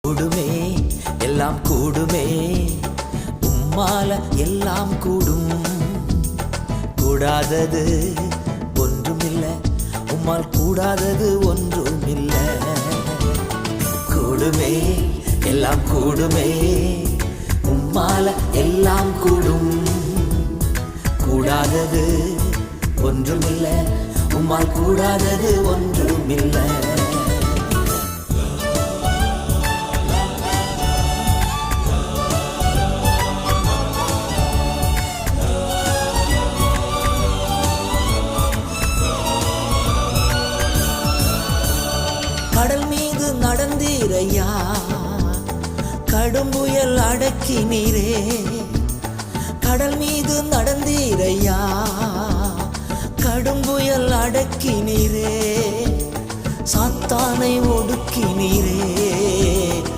கூடுமே எல்லாம் கூடுமே, உம்மால எல்லாம் கூடும். கூடாதது ஒன்றுமில்ல, உம்மால் கூடாதது ஒன்றுமில்ல. கூடுமே எல்லாம் கூடுமே, உம்மால எல்லாம் கூடும். கூடாதது ஒன்றுமில்ல, உம்மால் கூடாதது ஒன்றுமில்ல. கடல் மீது நடந்தீரையா, கடும் புயல் அடக்கினீரே. கடல் மீது நடந்தீரையா, கடும் புயல் அடக்கினீரே. சாத்தானை ஒடுக்கினீரே.